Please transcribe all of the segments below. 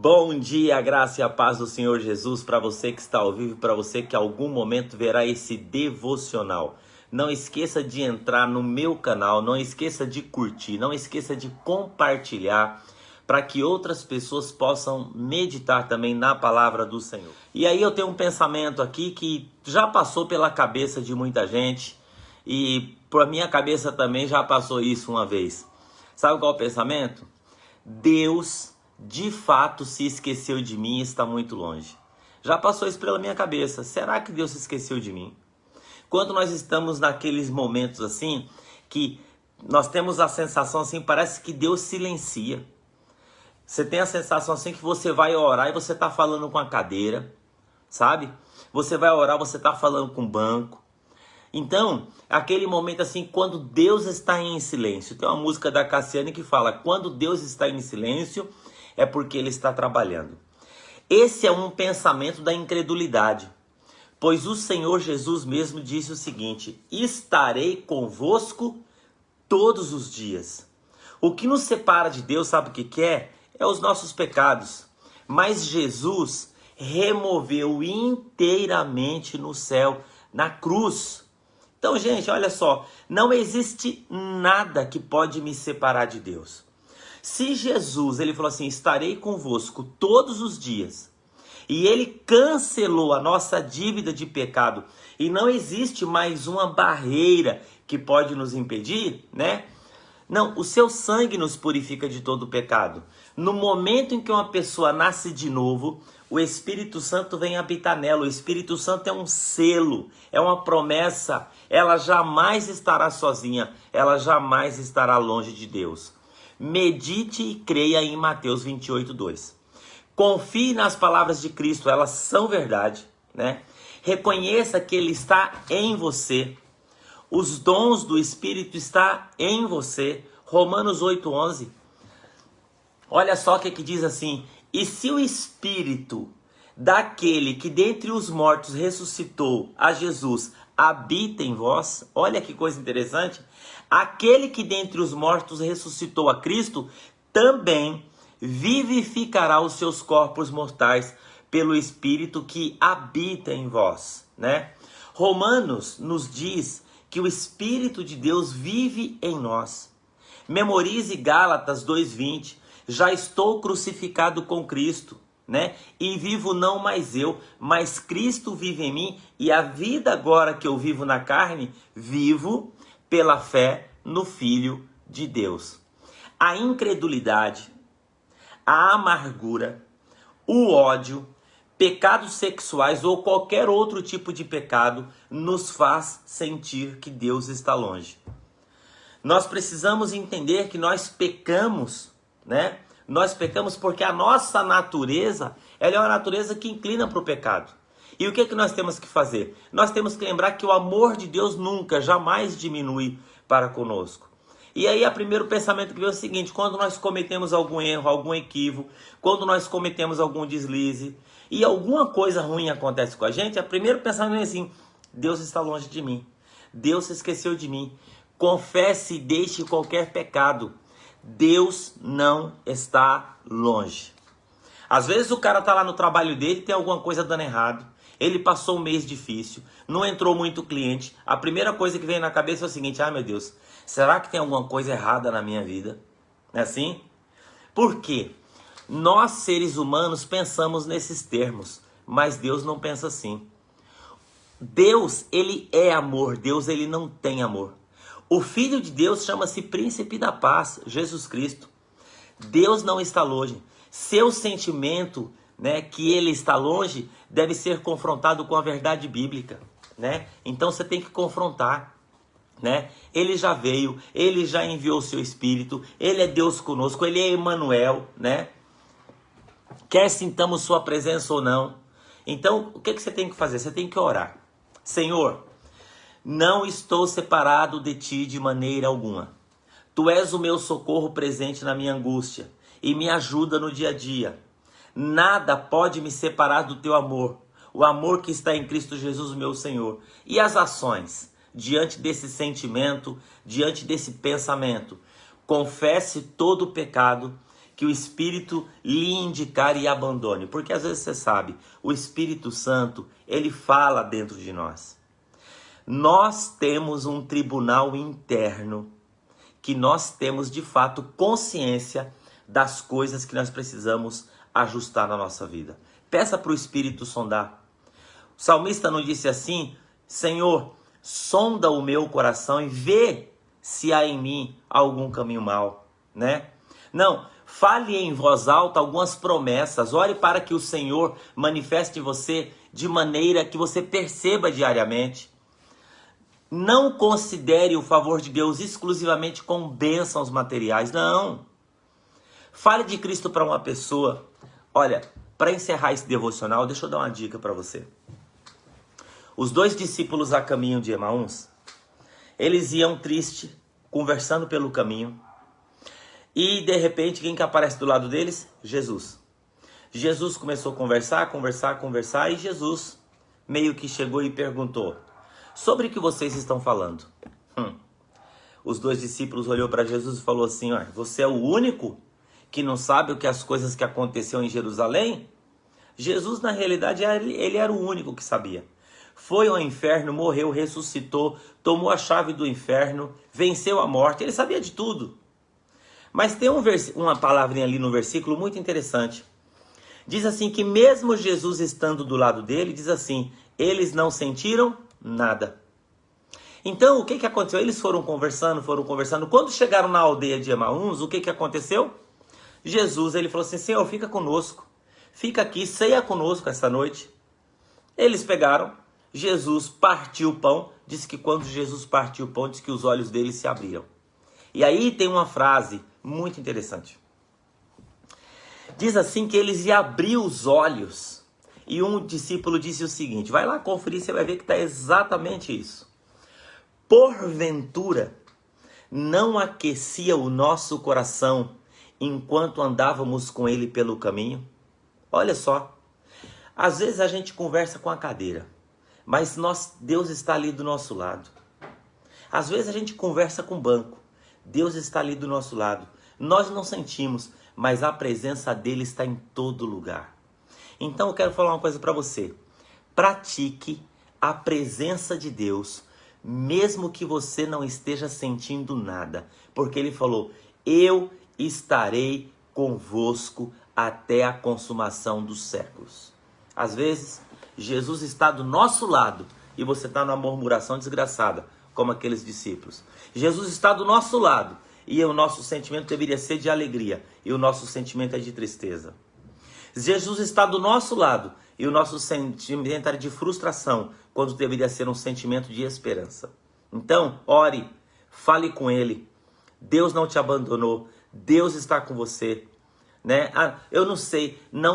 Bom dia, a graça e a paz do Senhor Jesus para você que está ao vivo, para você que em algum momento verá esse devocional. Não esqueça de entrar no meu canal, não esqueça de curtir, não esqueça de compartilhar para que outras pessoas possam meditar também na palavra do Senhor. E aí eu tenho um pensamento aqui que já passou pela cabeça de muita gente e por minha cabeça também já passou isso uma vez. Sabe qual é o pensamento? Deus de fato se esqueceu de mim e está muito longe. Já passou isso pela minha cabeça. Será que Deus se esqueceu de mim? Quando nós estamos naqueles momentos assim, que nós temos a sensação assim, parece que Deus silencia. Você tem a sensação assim que você vai orar e você está falando com a cadeira, sabe? Você vai orar, você está falando com o banco. Então, aquele momento assim, quando Deus está em silêncio. Tem uma música da Cassiane que fala, quando Deus está em silêncio, é porque Ele está trabalhando. Esse é um pensamento da incredulidade. Pois o Senhor Jesus mesmo disse o seguinte, estarei convosco todos os dias. O que nos separa de Deus, sabe o que é? É os nossos pecados. Mas Jesus removeu inteiramente no céu, na cruz. Então, gente, olha só, não existe nada que pode me separar de Deus. Se Jesus, ele falou assim, estarei convosco todos os dias, e ele cancelou a nossa dívida de pecado, e não existe mais uma barreira que pode nos impedir, né? Não, o seu sangue nos purifica de todo o pecado. No momento em que uma pessoa nasce de novo, o Espírito Santo vem habitar nela. O Espírito Santo é um selo, é uma promessa. Ela jamais estará sozinha, ela jamais estará longe de Deus. Medite e creia em Mateus 28:2. Confie nas palavras de Cristo, elas são verdade, né? Reconheça que Ele está em você. Os dons do Espírito estão em você. Romanos 8:11. Olha só o que diz assim. E se o Espírito daquele que dentre os mortos ressuscitou a Jesus habita em vós, olha que coisa interessante. Aquele que dentre os mortos ressuscitou a Cristo também vivificará os seus corpos mortais pelo Espírito que habita em vós, né? Romanos nos diz que o Espírito de Deus vive em nós. Memorize Gálatas 2:20. Já estou crucificado com Cristo, né? E vivo não mais eu, mas Cristo vive em mim. E a vida agora que eu vivo na carne, vivo pela fé no Filho de Deus. A incredulidade, a amargura, o ódio, pecados sexuais ou qualquer outro tipo de pecado nos faz sentir que Deus está longe. Nós precisamos entender que nós pecamos, né? Nós pecamos porque a nossa natureza, ela é uma natureza que inclina para o pecado. E o que nós temos que fazer? Nós temos que lembrar que o amor de Deus nunca, jamais diminui para conosco. E aí o primeiro pensamento que veio é o seguinte, quando nós cometemos algum erro, algum equívoco, quando nós cometemos algum deslize, e alguma coisa ruim acontece com a gente, o primeiro pensamento é assim, Deus está longe de mim, Deus se esqueceu de mim. Confesse e deixe qualquer pecado. Deus não está longe. Às vezes o cara está lá no trabalho dele, tem alguma coisa dando errado. Ele passou um mês difícil, não entrou muito cliente. A primeira coisa que vem na cabeça é o seguinte, meu Deus, será que tem alguma coisa errada na minha vida? Não é assim? Por quê? Nós seres humanos pensamos nesses termos, mas Deus não pensa assim. Deus, ele é amor, Deus ele não tem amor. O Filho de Deus chama-se Príncipe da Paz, Jesus Cristo. Deus não está longe. Seu sentimento, né, que ele está longe, deve ser confrontado com a verdade bíblica, né? Então você tem que confrontar, né? Ele já veio, ele já enviou o seu Espírito, ele é Deus conosco, ele é Emmanuel, né? Quer sintamos sua presença ou não. Então, o que você tem que fazer? Você tem que orar. Senhor, não estou separado de ti de maneira alguma. Tu és o meu socorro presente na minha angústia e me ajuda no dia a dia. Nada pode me separar do teu amor, o amor que está em Cristo Jesus, meu Senhor. E as ações, diante desse sentimento, diante desse pensamento, confesse todo o pecado que o Espírito lhe indicar e abandone. Porque às vezes você sabe, o Espírito Santo, ele fala dentro de nós. Nós temos um tribunal interno que nós temos de fato consciência das coisas que nós precisamos ajustar na nossa vida. Peça para o Espírito sondar. O salmista não disse assim: Senhor, sonda o meu coração e vê se há em mim algum caminho mau, né? Não, fale em voz alta algumas promessas. Ore para que o Senhor manifeste em você de maneira que você perceba diariamente. Não considere o favor de Deus exclusivamente com bênçãos materiais, não. Fale de Cristo para uma pessoa. Olha, para encerrar esse devocional, deixa eu dar uma dica para você. Os 2 discípulos a caminho de Emaús, eles iam triste, conversando pelo caminho. E de repente, quem que aparece do lado deles? Jesus. Jesus começou a conversar e Jesus meio que chegou e perguntou: sobre o que vocês estão falando? Os 2 discípulos olhou para Jesus e falou assim: você é o único que não sabe o que as coisas que aconteceram em Jerusalém? Jesus, na realidade, ele era o único que sabia. Foi ao inferno, morreu, ressuscitou, tomou a chave do inferno, venceu a morte, ele sabia de tudo. Mas tem uma palavrinha ali no versículo muito interessante. Diz assim que mesmo Jesus estando do lado dele, diz assim, eles não sentiram nada. Então, o que aconteceu? Eles foram conversando. Quando chegaram na aldeia de Emaús, o que aconteceu? Jesus, ele falou assim: Senhor, fica conosco. Fica aqui, ceia conosco essa noite. Eles pegaram, Jesus partiu o pão. Diz que quando Jesus partiu o pão, diz que os olhos deles se abriram. E aí tem uma frase muito interessante. Diz assim que eles iam abrir os olhos. E um discípulo disse o seguinte, vai lá conferir, você vai ver que está exatamente isso. Porventura, não aquecia o nosso coração enquanto andávamos com ele pelo caminho? Olha só, às vezes a gente conversa com a cadeira, mas Deus está ali do nosso lado. Às vezes a gente conversa com o banco, Deus está ali do nosso lado. Nós não sentimos, mas a presença dele está em todo lugar. Então eu quero falar uma coisa para você. Pratique a presença de Deus, mesmo que você não esteja sentindo nada. Porque ele falou, eu estarei convosco até a consumação dos séculos. Às vezes, Jesus está do nosso lado e você está numa murmuração desgraçada, como aqueles discípulos. Jesus está do nosso lado e o nosso sentimento deveria ser de alegria e o nosso sentimento é de tristeza. Jesus está do nosso lado e o nosso sentimento é de frustração, quando deveria ser um sentimento de esperança. Então, ore, fale com ele. Deus não te abandonou, Deus está com você. Né? Eu não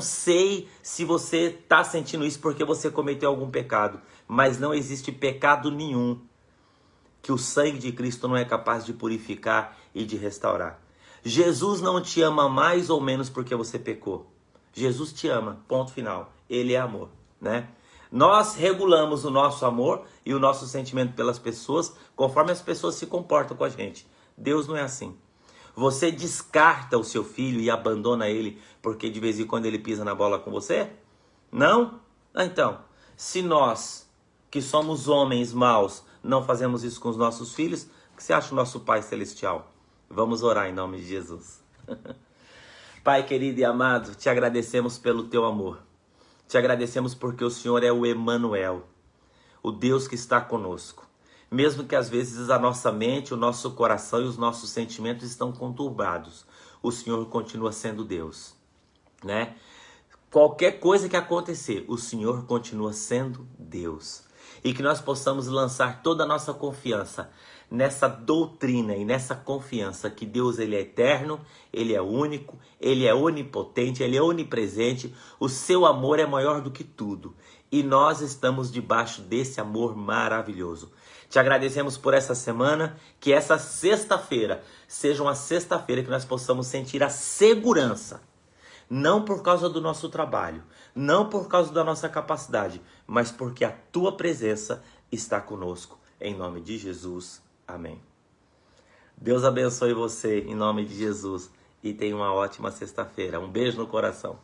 sei se você está sentindo isso porque você cometeu algum pecado, mas não existe pecado nenhum que o sangue de Cristo não é capaz de purificar e de restaurar. Jesus não te ama mais ou menos porque você pecou. Jesus te ama, ponto final. Ele é amor, né? Nós regulamos o nosso amor e o nosso sentimento pelas pessoas conforme as pessoas se comportam com a gente. Deus não é assim. Você descarta o seu filho e abandona ele porque de vez em quando ele pisa na bola com você? Não? Então, se nós, que somos homens maus, não fazemos isso com os nossos filhos, o que você acha do nosso Pai Celestial? Vamos orar em nome de Jesus. Pai querido e amado, te agradecemos pelo teu amor. Te agradecemos porque o Senhor é o Emanuel, o Deus que está conosco. Mesmo que às vezes a nossa mente, o nosso coração e os nossos sentimentos estão conturbados, o Senhor continua sendo Deus, né? Qualquer coisa que acontecer, o Senhor continua sendo Deus. E que nós possamos lançar toda a nossa confiança nessa doutrina e nessa confiança que Deus ele é eterno, ele é único, ele é onipotente, ele é onipresente, o seu amor é maior do que tudo. E nós estamos debaixo desse amor maravilhoso. Te agradecemos por essa semana, que essa sexta-feira seja uma sexta-feira que nós possamos sentir a segurança. Não por causa do nosso trabalho, não por causa da nossa capacidade, mas porque a tua presença está conosco. Em nome de Jesus, amém. Deus abençoe você, em nome de Jesus. e tenha uma ótima sexta-feira. Um beijo no coração.